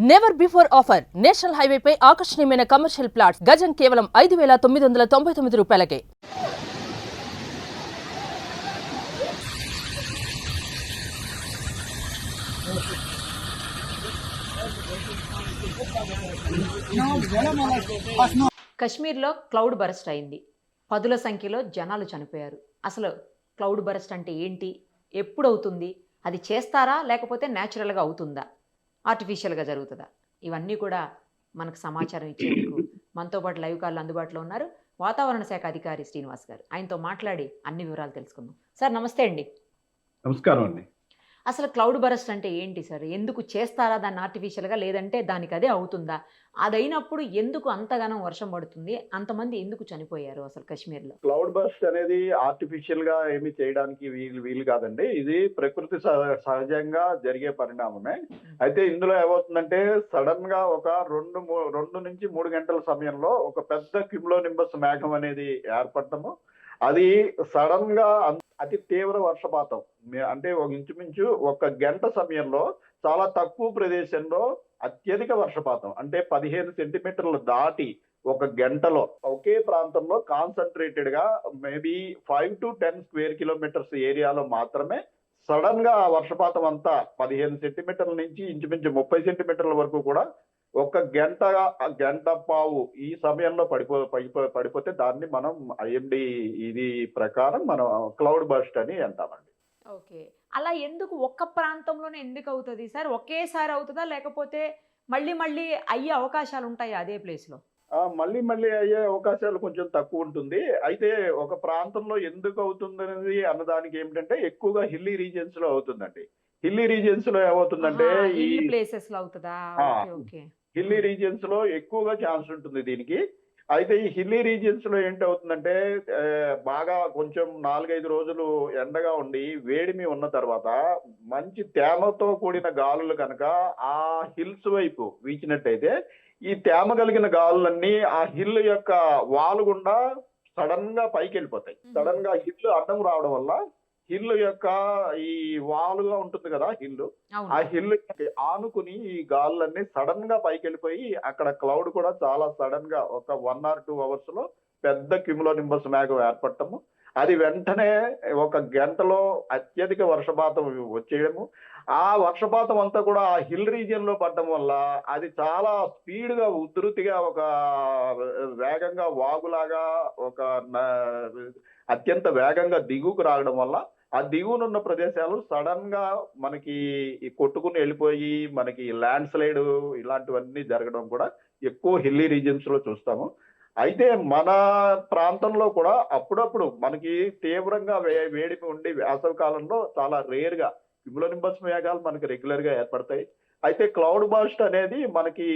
Never before offer national హైవేపై ఆకర్షణీయమైన commercial plots గజం కేవలం 5,999 రూపాయలకే. కశ్మీర్లో క్లౌడ్ బరస్ట్ అయింది. పదుల సంఖ్యలో జనాలు చనిపోయారు. అసలు క్లౌడ్ బరస్ట్ అంటే ఏంటి, ఎప్పుడు అవుతుంది, అది చేస్తారా లేకపోతే న్యాచురల్గా అవుతుందా, ఆర్టిఫిషియల్గా జరుగుతుందా, ఇవన్నీ కూడా మనకు సమాచారం ఇచ్చేందుకు మనతో పాటు లైవ్ కాల్ అందుబాటులో ఉన్నారు వాతావరణ శాఖ అధికారి శ్రీనివాస్ గారు. ఆయనతో మాట్లాడి అన్ని వివరాలు తెలుసుకుందాం. సార్ నమస్తే అండి. నమస్కారం అండి. అసలు క్లౌడ్ బరస్ట్ అంటే ఏంటి సార్? ఎందుకు చేస్తారా దాన్ని ఆర్టిఫిషియల్గా, లేదంటే దానికి అదే అవుతుందా? అదైనప్పుడు ఎందుకు అంతగానం వర్షం పడుతుంది, అంతమంది ఎందుకు చనిపోయారు అసలు కశ్మీర్లో? క్లౌడ్ బర్స్ట్ అనేది ఆర్టిఫిషియల్ గా ఏమి చేయడానికి వీలు కాదండి. ఇది ప్రకృతి సహజంగా జరిగే పరిణామమే. అయితే ఇందులో ఏమవుతుందంటే సడన్ గా ఒక 2 నుంచి 3 గంటల సమయంలో ఒక పెద్ద క్యుములోనింబస్ మేఘం అనేది ఏర్పడటము, అది సడన్ గా అతి తీవ్ర వర్షపాతం, అంటే ఇంచుమించు 1 గంట సమయంలో చాలా తక్కువ ప్రదేశంలో అత్యధిక వర్షపాతం, అంటే 15 సెంటీమీటర్లు దాటి 1 గంటలో ఒకే ప్రాంతంలో కాన్సన్ట్రేటెడ్ గా మేబీ 5 to 10 స్క్వేర్ కిలోమీటర్స్ ఏరియాలో మాత్రమే సడన్ గా ఆ వర్షపాతం అంతా 15 సెంటీమీటర్ల నుంచి ఇంచుమించు 30 సెంటీమీటర్ల వరకు కూడా 1 గంట పావు ఈ సమయంలో పడిపోతే దాన్ని మనం ఐఎండి ఇది ప్రకారం మనం క్లౌడ్ బర్స్ట్ అని అంటామండి. ఓకే, అలా ఎందుకు ఒక్క ప్రాంతంలోనే ఎందుకు అవుతుంది సార్? ఒకేసారి అవుతుందా, లేకపోతే మళ్ళీ మళ్ళీ అయ్యే అవకాశాలు ఉంటాయా అదే ప్లేస్లో? మళ్ళీ అయ్యే అవకాశాలు కొంచెం తక్కువ ఉంటుంది. అయితే ఒక ప్రాంతంలో ఎందుకు అవుతుంది అనేది అన్నదానికి ఏమిటంటే ఎక్కువగా హిల్లీ రీజియన్స్ లో అవుతుందండి. హిల్లీ రీజియన్స్ లో ఏమవుతుందంటే ఈ ప్లేసెస్ లో అవుతుందా? Okay okay. హిల్లీ రీజియన్స్ లో ఎక్కువగా ఛాన్స్ ఉంటుంది దీనికి. అయితే ఈ హిల్లీ రీజియన్స్ లో ఏంటవుతుందంటే బాగా కొంచెం 4-5 రోజులు ఎండగా ఉండి వేడిమి ఉన్న తర్వాత మంచి తేమతో కూడిన గాలులు కనుక ఆ హిల్స్ వైపు వీచినట్టయితే ఈ తేమ కలిగిన గాలులన్నీ ఆ హిల్ యొక్క వాలు గుండా సడన్ గా పైకి వెళ్ళిపోతాయి. సడన్ గా హిల్ అడ్డం రావడం వల్ల హిల్ యొక్క ఈ వాలుగా ఉంటుంది కదా హిల్, ఆ హిల్ ఆనుకుని ఈ గాలులన్నీ సడన్ గా పైకి వెళ్ళిపోయి అక్కడ క్లౌడ్ కూడా చాలా సడన్ గా ఒక 1 or 2 అవర్స్ లో పెద్ద క్యుములోనింబస్ మేఘం ఏర్పడటము, అది వెంటనే 1 గంటలో అత్యధిక వర్షపాతం వచ్చేయడము, ఆ వర్షపాతం అంతా కూడా ఆ హిల్ రీజియన్ లో పడటం వల్ల అది చాలా స్పీడ్ గా ఉధృతిగా ఒక వేగంగా వాగులాగా ఒక అత్యంత వేగంగా దిగువకు రావడం వల్ల ఆ దిగువనున్న ప్రదేశాలు సడన్ గా మనకి కొట్టుకుని వెళ్ళిపోయి మనకి ల్యాండ్ స్లైడ్ ఇలాంటివన్నీ జరగడం కూడా ఎక్కువ హిల్లీ రీజియన్స్ లో చూస్తాము. అయితే మన ప్రాంతంలో కూడా అప్పుడప్పుడు మనకి తీవ్రంగా వేడిమి ఉండి వేసవి కాలంలో చాలా రేర్ గా క్యుములోనింబస్ మేఘాలు మనకి రెగ్యులర్ గా ఏర్పడతాయి. అయితే క్లౌడ్ బర్స్ట్ అనేది మనకి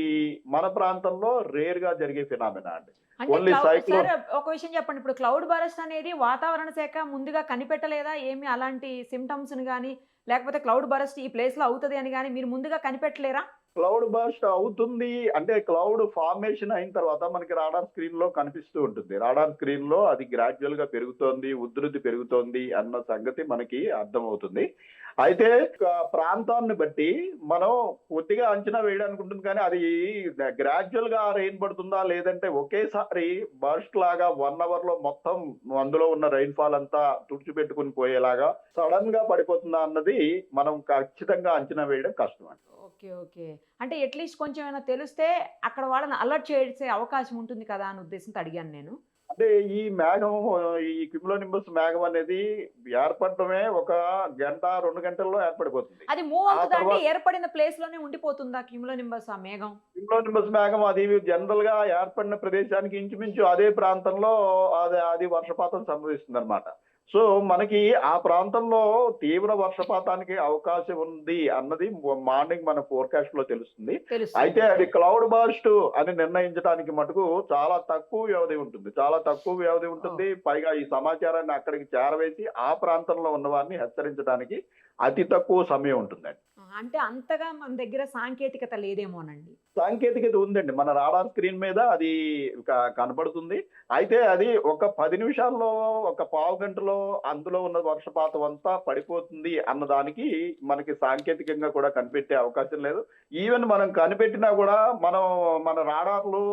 మన ప్రాంతంలో రేర్ గా జరిగే ఫినామినా అండి. Only cyclone. ఒక విషయం చెప్పండి, ఇప్పుడు క్లౌడ్ బరస్ట్ అనేది వాతావరణ శాఖ ముందుగా కనిపెట్టలేదా? ఏమి అలాంటి సిమ్టమ్స్ ని కానీ, లేకపోతే క్లౌడ్ బరస్ట్ ఈ ప్లేస్ లో అవుతుంది అని కానీ మీరు ముందుగా కనిపెట్టలేరా? క్లౌడ్ బర్స్ట్ అవుతుంది అంటే క్లౌడ్ ఫార్మేషన్ అయిన తర్వాత మనకి రాడార్ స్క్రీన్ లో కనిపిస్తూ ఉంటుంది. రాడార్ స్క్రీన్ లో అది గ్రాడ్యువల్ గా పెరుగుతోంది, ఉధృతి పెరుగుతోంది అన్న సంగతి మనకి అర్థమవుతుంది. అయితే ప్రాంతాన్ని బట్టి మనం కొద్దిగా అంచనా వేయడానికి ఉంటుంది, కానీ అది గ్రాడ్యువల్ గా రెయిన్ పడుతుందా లేదంటే ఒకేసారి బర్స్ట్ లాగా 1 అవర్ లో మొత్తం అందులో ఉన్న రెయిన్ ఫాల్ అంతా తుడిచిపెట్టుకుని పోయేలాగా సడన్ గా పడిపోతుందా అన్నది మనం ఖచ్చితంగా అంచనా వేయడం కష్టం అండి. Okay okay. అంటే అట్లీస్ట్ కొంచెం ఏమైనా తెలిస్తే అక్కడ వాళ్ళని అలర్ట్ చేసే అవకాశం ఉంటుంది కదా అని ఉద్దేశంతో అడిగాను నేను. అంటే ఈ మేఘం, ఈ క్యుములోనింబస్ మేఘం అనేది ఏర్పడటమే 1 గంట 2 గంటల్లో ఏర్పడిపోతుంది. అది మూవ్ ఆ అవుతుందా అంటే తర్వాత ఏర్పడిన ప్లేస్ లోనే ఉండిపోతుందా క్యూములోనింబస్ ఆ మేఘం? క్యుములోనింబస్ మేఘం అది జనరల్ గా ఏర్పడిన ప్రదేశానికి ఇంచుమించు అదే ప్రాంతంలో అది వర్షపాతం సంభవిస్తుంది అనమాట. సో మనకి ఆ ప్రాంతంలో తీవ్ర వర్షపాతానికి అవకాశం ఉంది అన్నది మార్నింగ్ మన ఫోర్కాస్ట్ లో తెలుస్తుంది. అయితే అది క్లౌడ్ బర్స్ట్ అని నిర్ణయించడానికి మటుకు చాలా తక్కువ వ్యవధి ఉంటుంది, చాలా తక్కువ వ్యవధి ఉంటుంది. పైగా ఈ సమాచారాన్ని అక్కడికి చేరవేసి ఆ ప్రాంతంలో ఉన్న వారిని హెచ్చరించడానికి అతి తక్కువ సమయం ఉంటుందండి. అంటే అంతగా మన దగ్గర సాంకేతికత లేదేమోనండి. సాంకేతికత ఉందండి. మన రాడార్ స్క్రీన్ మీద అది కనపడుతుంది. అయితే అది ఒక 10 నిమిషాల్లో, ఒక పావు గంటలో అందులో ఉన్న వర్షపాతం అంతా పడిపోతుంది అన్నదానికి మనకి సాంకేతికంగా కూడా కనిపెట్టే అవకాశం లేదు. ఈవెన్ మనం కనిపెట్టినా కూడా మన రాడార్‌లు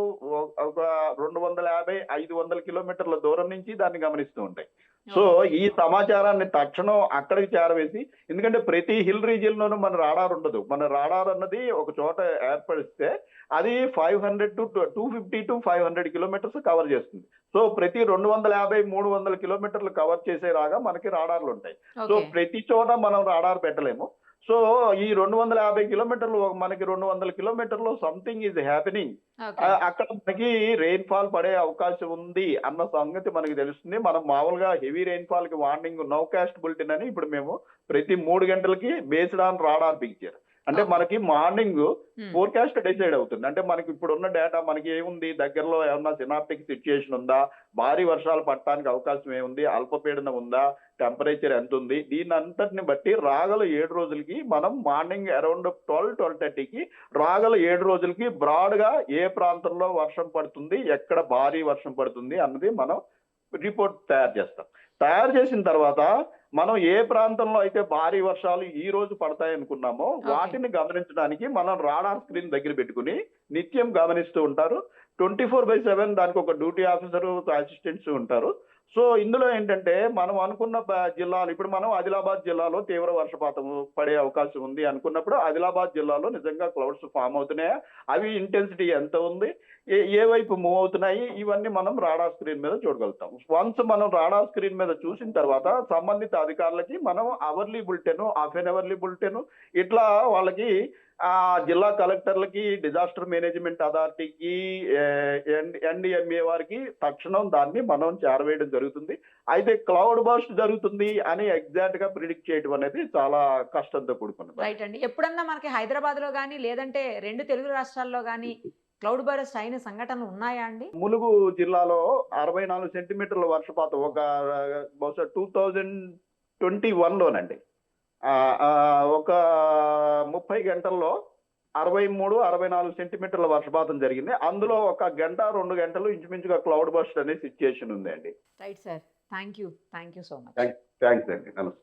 ఒక 250, 500 కిలోమీటర్ల దూరం నుంచి దాన్ని గమనిస్తూ ఉంటాయి. సో, ఈ సమాచారాన్ని తక్షణం అక్కడికి చేరవేసి, ఎందుకంటే ప్రతి హిల్ రీజియన్‌లోనూ మన రాడార్ ఉండదు. మన రాడార్ అన్నది ఒక చోట ఏర్పరిస్తే అది 250-500 కిలోమీటర్స్ కవర్ చేస్తుంది. సో, ప్రతి 250, 300 కిలోమీటర్లు కవర్ చేసేలాగా మనకి రాడార్‌లు ఉంటాయి. So, okay. ప్రతి చోట మనం రాడార్ పెట్టలేము. సో, ఈ 250 కిలోమీటర్లు మనకి 200 కిలోమీటర్‌లో సంథింగ్ ఈజ్ హ్యాపెనింగ్. ఓకే. అక్కడ మనకి రెయిన్‌ఫాల్ పడే అవకాశం ఉంది అన్న సంగతి మనకి తెలుస్తుంది. మనం మామూలుగా హెవీ రెయిన్‌ఫాల్‌కి వార్నింగ్ నౌకాస్ట్ బులెటిన్ అని ఇప్పుడు మేము ప్రతి 3 గంటలకి బేస్డ్ ఆన్ రాడార్ పిక్చర్. అంటే ఓకే. మనకి మార్నింగ్ హ్మ్. ఫోర్‌కాస్ట్ డిసైడ్ అవుతుంది. అంటే మనకి ఇప్పుడున్న డేటా మనకి ఏముంది, దగ్గరలో ఏమన్నా సినాప్టిక్ సిట్యుయేషన్ ఉందా? భారీ వర్షాలు పడటానికి అవకాశం ఏముంది? అల్పపీడనం ఉందా? టెంపరేచర్ ఎంతుంది? దీనంతటిని బట్టి రాగల 7 రోజులకి మనం మార్నింగ్ అరౌండ్ 12-12:30కి రాగల 7 రోజులకి బ్రాడ్‌గా ఏ ప్రాంతంలో వర్షం పడుతుంది, ఎక్కడ భారీ వర్షం పడుతుంది అన్నది మనం రిపోర్ట్ తయారు చేస్తాం. తయారు చేసిన తర్వాత మనం ఏ ప్రాంతంలో అయితే భారీ వర్షాలు ఈ రోజు పడతాయనుకున్నామో వాటిని గమనించడానికి మనం రాడార్ స్క్రీన్ దగ్గర పెట్టుకుని నిత్యం గమనిస్తూ ఉంటారు. 24/7 దానికి ఒక డ్యూటీ ఆఫీసరు, అసిస్టెంట్స్ ఉంటారు. సో, ఇందులో ఏంటంటే మనం అనుకున్న జిల్లాలు ఇప్పుడు మనం ఆదిలాబాద్ జిల్లాలో తీవ్ర వర్షపాతం పడే అవకాశం ఉంది అనుకున్నప్పుడు ఆదిలాబాద్ జిల్లాలో నిజంగా క్లౌడ్స్ ఫామ్ అవుతున్నాయా? అవి ఇంటెన్సిటీ ఎంత ఉంది? ఏ వైపు మూవ్ అవుతున్నాయి? ఇవన్నీ మనం రాడార్ స్క్రీన్ మీద చూడగలుగుతాం. వన్స్ మనం రాడార్ స్క్రీన్ మీద చూసిన తర్వాత సంబంధిత అధికారులకి మనం hourly bulletin, half an hourly bulletin ఇట్లా వాళ్ళకి జిల్లా కలెక్టర్లకి, డిజాస్టర్ మేనేజ్మెంట్ అథారిటీకి, ఎన్డీఎంఏ వారికి తక్షణం దాన్ని మనం చేరవేయడం జరుగుతుంది. అయితే క్లౌడ్ బర్స్ట్ జరుగుతుంది అని ఎగ్జాక్ట్ గా ప్రిడిక్ట్ చేయడం అనేది చాలా కష్టంతో కూడుకున్నది. రైట్ అండి. ఎప్పుడన్నా మనకి హైదరాబాద్‌లో గాని, లేదంటే 2 తెలుగు రాష్ట్రాల్లో గాని క్లౌడ్ బరస్ట్ అయిన సంఘటనలు ఉన్నాయా అండి? ములుగు జిల్లాలో 64 సెంటీమీటర్ల వర్షపాతం బహుశా 2021లోనండి. ఒక 30 గంటల్లో 63, 64 సెంటీమీటర్ల వర్షపాతం జరిగింది. అందులో ఒక గంట, 2 గంటలు ఇంచుమించుగా క్లౌడ్ బర్స్ట్ అనే సిట్యుయేషన్ ఉందండి. Right sir. Thank you. Thank you so much. Thanks అండి. నమస్తే.